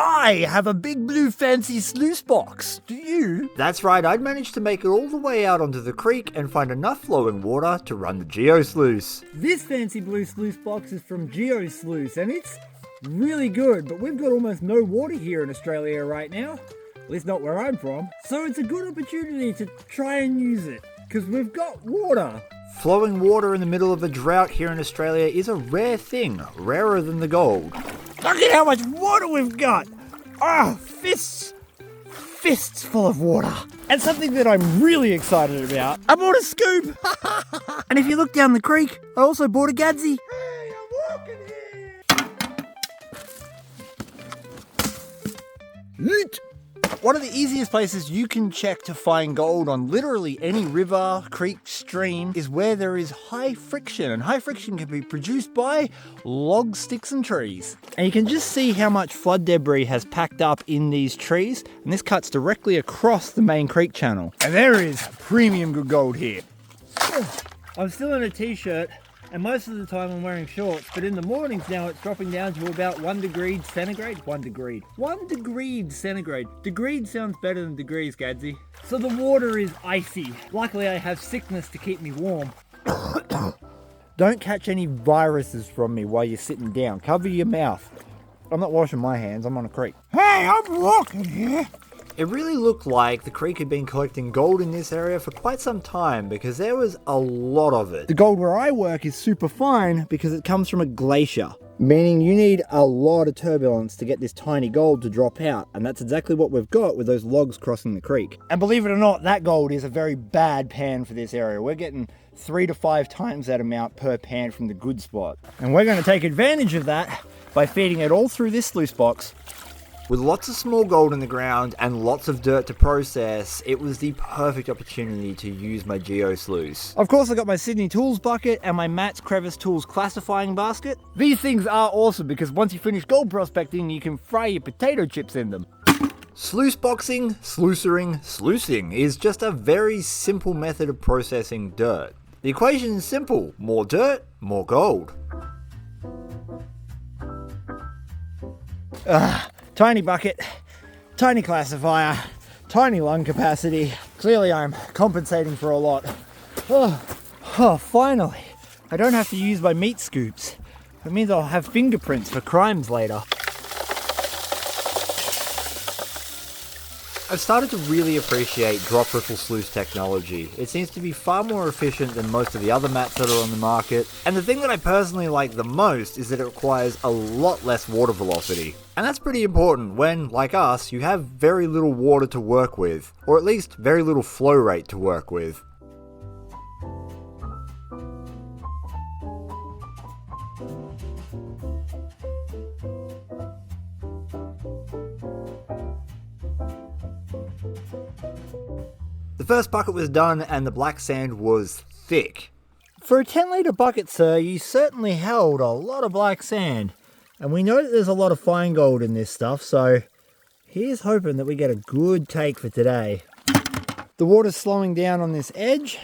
I have a big blue fancy sluice box. Do you? That's right, I'd managed to make it all the way out onto the creek and find enough flowing water to run the Geo-Sluice. This fancy blue sluice box is from Geo-Sluice, and it's really good, but we've got almost no water here in Australia right now. At least not where I'm from. So it's a good opportunity to try and use it, because we've got water. Flowing water in the middle of a drought here in Australia is a rare thing, rarer than the gold. Look at how much water we've got! Fists full of water. And something that I'm really excited about, I bought a scoop! And if you look down the creek, I also bought a Gadsy. Hey, I'm walking here! One of the easiest places you can check to find gold on literally any river, creek, stream is where there is high friction. And high friction can be produced by logs, sticks and trees. And you can just see how much flood debris has packed up in these trees. And this cuts directly across the main creek channel. And there is premium good gold here. I'm still in a t-shirt. And most of the time I'm wearing shorts, but in the mornings now it's dropping down to about 1 degree centigrade. 1 degree. 1 degree centigrade. Degreed sounds better than degrees, Gadsy. So the water is icy. Luckily I have sickness to keep me warm. Don't catch any viruses from me while you're sitting down. Cover your mouth. I'm not washing my hands, I'm on a creek. Hey, I'm walking here. It really looked like the creek had been collecting gold in this area for quite some time because there was a lot of it. The gold where I work is super fine because it comes from a glacier, meaning you need a lot of turbulence to get this tiny gold to drop out, and that's exactly what we've got with those logs crossing the creek. And believe it or not, that gold is a very bad pan for this area. We're getting 3 to 5 times that amount per pan from the good spot. And we're going to take advantage of that by feeding it all through this sluice box. With lots of small gold in the ground and lots of dirt to process, it was the perfect opportunity to use my Geo-Sluice. Of course I got my Sydney Tools bucket and my Matt's Crevice Tools classifying basket. These things are awesome because once you finish gold prospecting, you can fry your potato chips in them. Sluice boxing, sluicering, sluicing is just a very simple method of processing dirt. The equation is simple: more dirt, more gold. Tiny bucket, tiny classifier, tiny lung capacity. Clearly I'm compensating for a lot. Finally. I don't have to use my meat scoops. It means I'll have fingerprints for crimes later. I've started to really appreciate drop ripple sluice technology. It seems to be far more efficient than most of the other mats that are on the market, and the thing that I personally like the most is that it requires a lot less water velocity. And that's pretty important when, like us, you have very little water to work with, or at least very little flow rate to work with. The first bucket was done and the black sand was thick. For a 10-litre bucket, sir, you certainly held a lot of black sand. And we know that there's a lot of fine gold in this stuff, so here's hoping that we get a good take for today. The water's slowing down on this edge,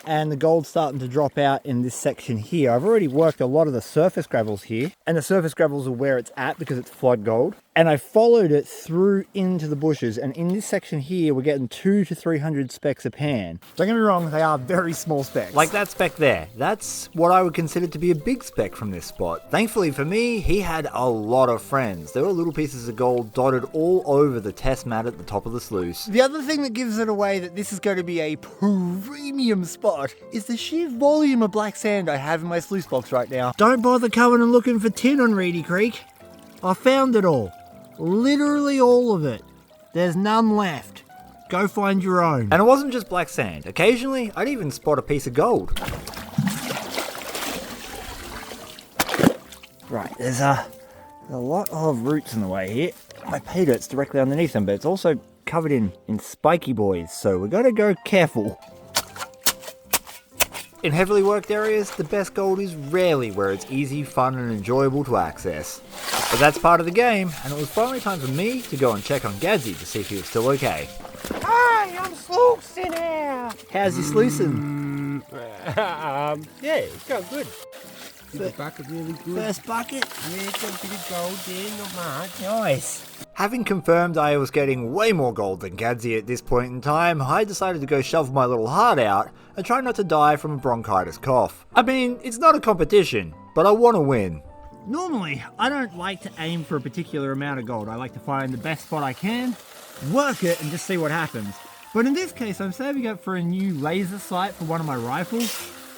and the gold's starting to drop out in this section here. I've already worked a lot of the surface gravels here, and the surface gravels are where it's at because it's flood gold. And I followed it through into the bushes, and in this section here, we're getting 200 to 300 specks a pan. Don't get me wrong, they are very small specks. Like that speck there. That's what I would consider to be a big speck from this spot. Thankfully for me, he had a lot of friends. There were little pieces of gold dotted all over the test mat at the top of the sluice. The other thing that gives it away that this is going to be a premium spot is the sheer volume of black sand I have in my sluice box right now. Don't bother coming and looking for tin on Reedy Creek. I found it all. Literally all of it. There's none left. Go find your own. And it wasn't just black sand. Occasionally, I'd even spot a piece of gold. Right, there's a lot of roots in the way here. My paydirt's directly underneath them, but it's also covered in spiky boys, so we've got to go careful. In heavily worked areas, the best gold is rarely where it's easy, fun and enjoyable to access. But that's part of the game, and it was finally time for me to go and check on Gadsy to see if he was still okay. Hi, I'm sluicing now. How's he sluicing? Yeah, it's going good. Is the bucket really good? First bucket? Yeah, it's got a bit of gold there, not much. Nice. Having confirmed I was getting way more gold than Gadsy at this point in time, I decided to go shove my little heart out and try not to die from a bronchitis cough. I mean, it's not a competition, but I want to win. Normally, I don't like to aim for a particular amount of gold. I like to find the best spot I can, work it, and just see what happens. But in this case, I'm saving up for a new laser sight for one of my rifles.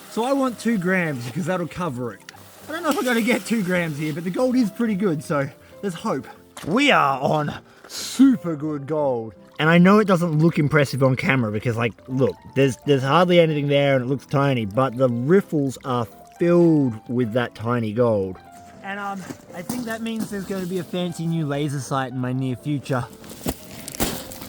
So I want 2 grams because that'll cover it. I don't know if I'm going to get 2 grams here, but the gold is pretty good, so there's hope. We are on super good gold. And I know it doesn't look impressive on camera because, like, look, there's hardly anything there and it looks tiny, but the riffles are filled with that tiny gold. And I think that means there's going to be a fancy new laser sight in my near future.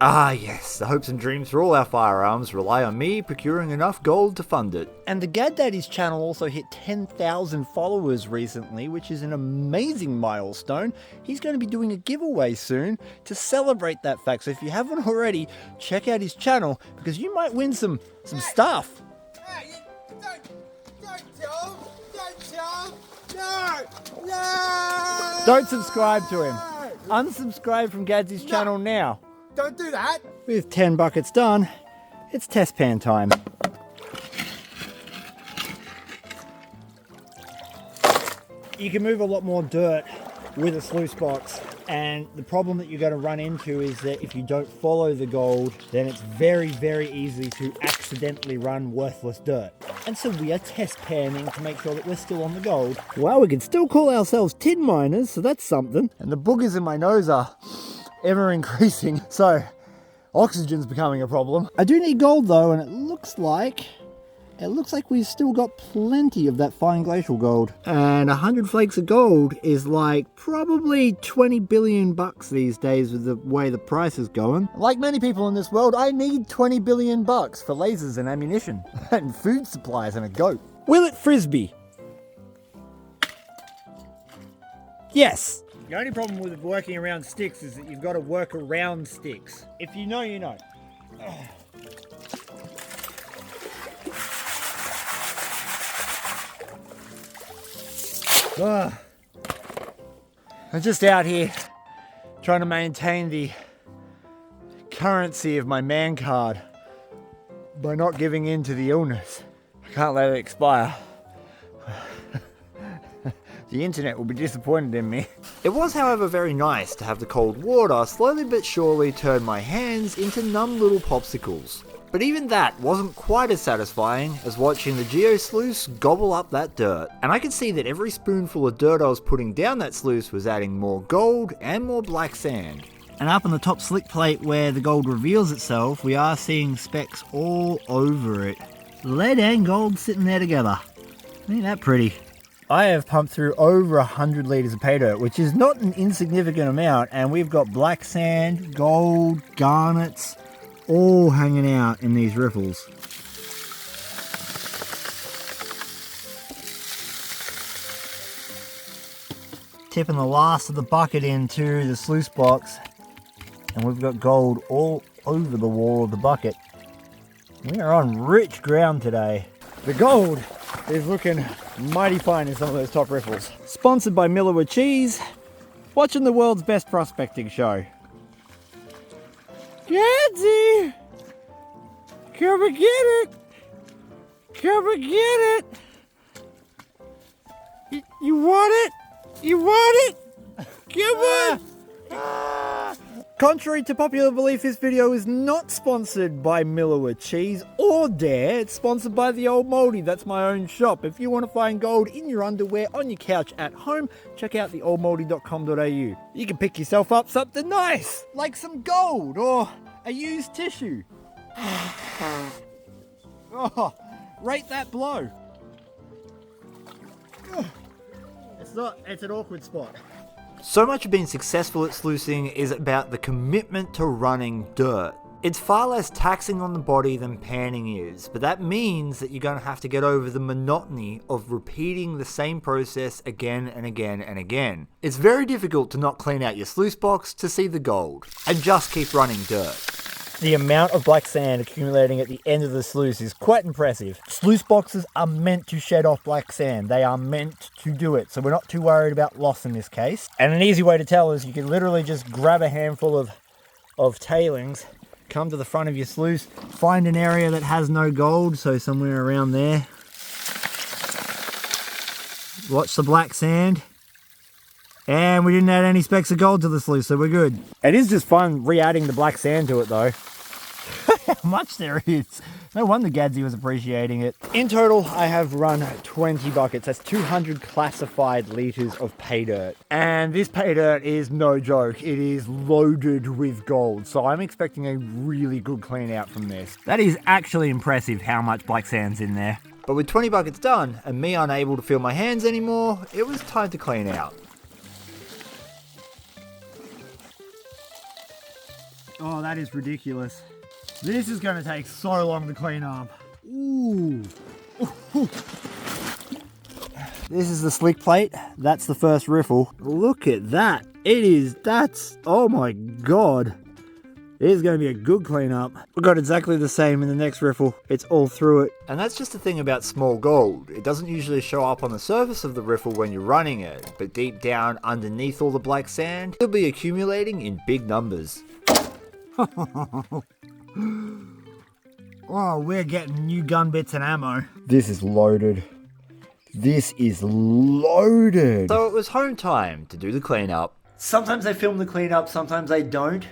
Ah yes, the hopes and dreams for all our firearms rely on me procuring enough gold to fund it. And the Gad Daddy's channel also hit 10,000 followers recently, which is an amazing milestone. He's going to be doing a giveaway soon to celebrate that fact. So if you haven't already, check out his channel because you might win some stuff. Hey, don't tell! No! Don't subscribe to him. Unsubscribe from Gadsy's channel now. Don't do that! With 10 buckets done, it's test pan time. You can move a lot more dirt with a sluice box, and the problem that you're going to run into is that if you don't follow the gold, then it's very, very easy to accidentally run worthless dirt. And so we are test panning to make sure that we're still on the gold. Well, we can still call ourselves tin miners, so that's something. And the boogers in my nose are ever increasing, so oxygen's becoming a problem. I do need gold though, and it looks like we've still got plenty of that fine glacial gold. And 100 flakes of gold is like probably 20 billion bucks these days with the way the price is going. Like many people in this world, I need 20 billion bucks for lasers and ammunition and food supplies and a goat. Will it frisbee? Yes. The only problem with working around sticks is that you've got to work around sticks. If you know, you know. I'm just out here trying to maintain the currency of my man card by not giving in to the illness. I can't let it expire. The internet will be disappointed in me. It was, however, very nice to have the cold water slowly but surely turn my hands into numb little popsicles. But even that wasn't quite as satisfying as watching the Sluice gobble up that dirt. And I could see that every spoonful of dirt I was putting down that sluice was adding more gold and more black sand. And up on the top slick plate where the gold reveals itself, we are seeing specks all over it. Lead and gold sitting there together. Ain't that pretty? I have pumped through over 100 litres of paydirt, which is not an insignificant amount, and we've got black sand, gold, garnets, all hanging out in these riffles. Tipping the last of the bucket into the sluice box, and we've got gold all over the wall of the bucket. We are on rich ground today. The gold is looking mighty fine in some of those top riffles. Sponsored by Miller with Cheese, watching the world's best prospecting show. Gadsy! Come and get it! Come and get it! You want it? You want it? Come on! Contrary to popular belief, this video is not sponsored by Miller with Cheese or Dare. It's sponsored by The Old Mouldy. That's my own shop. If you want to find gold in your underwear, on your couch, at home, check out theoldmouldy.com.au. You can pick yourself up something nice, like some gold or a used tissue. Oh, rate that blow. It's an awkward spot. So much of being successful at sluicing is about the commitment to running dirt. It's far less taxing on the body than panning is, but that means that you're going to have to get over the monotony of repeating the same process again and again and again. It's very difficult to not clean out your sluice box to see the gold, and just keep running dirt. The amount of black sand accumulating at the end of the sluice is quite impressive. Sluice boxes are meant to shed off black sand. They are meant to do it, so we're not too worried about loss in this case. And an easy way to tell is you can literally just grab a handful of tailings, come to the front of your sluice, find an area that has no gold, so somewhere around there. Watch the black sand. And we didn't add any specks of gold to the sluice, so we're good. It is just fun re-adding the black sand to it though. How much there is. No wonder Gadsy was appreciating it. In total, I have run 20 buckets. That's 200 classified litres of pay dirt. And this pay dirt is no joke. It is loaded with gold. So I'm expecting a really good clean out from this. That is actually impressive how much black sand's in there. But with 20 buckets done, and me unable to feel my hands anymore, it was time to clean out. Oh, that is ridiculous. This is going to take so long to clean up. Ooh. This is the slick plate. That's the first riffle. Look at that. Oh my God. It is going to be a good cleanup. We've got exactly the same in the next riffle. It's all through it. And that's just the thing about small gold. It doesn't usually show up on the surface of the riffle when you're running it, but deep down underneath all the black sand, it'll be accumulating in big numbers. Oh, we're getting new gun bits and ammo. This is loaded. This is loaded. So it was home time to do the cleanup. Sometimes I film the cleanup, sometimes I don't.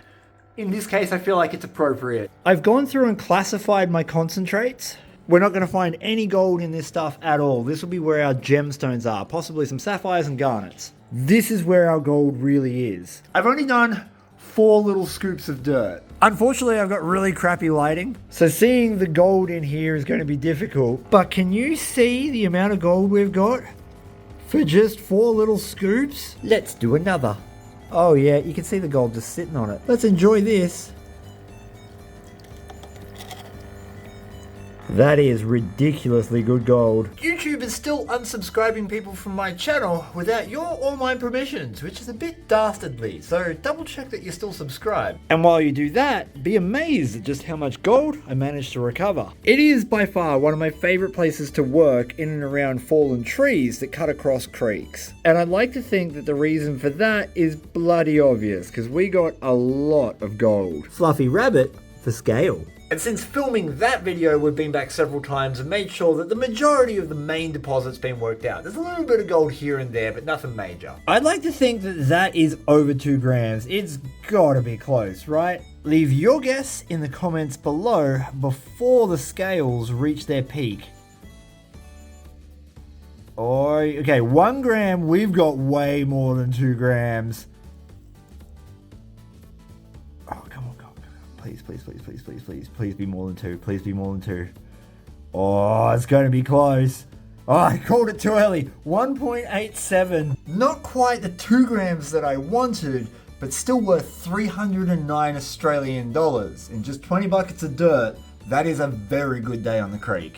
In this case, I feel like it's appropriate. I've gone through and classified my concentrates. We're not going to find any gold in this stuff at all. This will be where our gemstones are, possibly some sapphires and garnets. This is where our gold really is. I've only done 4 little scoops of dirt. Unfortunately, I've got really crappy lighting, so seeing the gold in here is going to be difficult. But can you see the amount of gold we've got for just 4 little scoops? Let's do another. Oh yeah, you can see the gold just sitting on it. Let's enjoy this. That is ridiculously good gold. YouTube is still unsubscribing people from my channel without your or my permissions, which is a bit dastardly, so double check that you're still subscribed. And while you do that, be amazed at just how much gold I managed to recover. It is by far one of my favorite places to work in and around fallen trees that cut across creeks. And I'd like to think that the reason for that is bloody obvious, because we got a lot of gold. Fluffy rabbit for scale. And since filming that video, we've been back several times and made sure that the majority of the main deposit's been worked out. There's a little bit of gold here and there, but nothing major. I'd like to think that that is over 2 grams. It's gotta be close, right? Leave your guess in the comments below before the scales reach their peak. Oh, okay, 1 gram, we've got way more than 2 grams. Please be more than 2. Please be more than 2. Oh, it's going to be close. Oh, I called it too early. 1.87. Not quite the 2 grams that I wanted, but still worth 309 Australian dollars. In just 20 buckets of dirt, that is a very good day on the creek.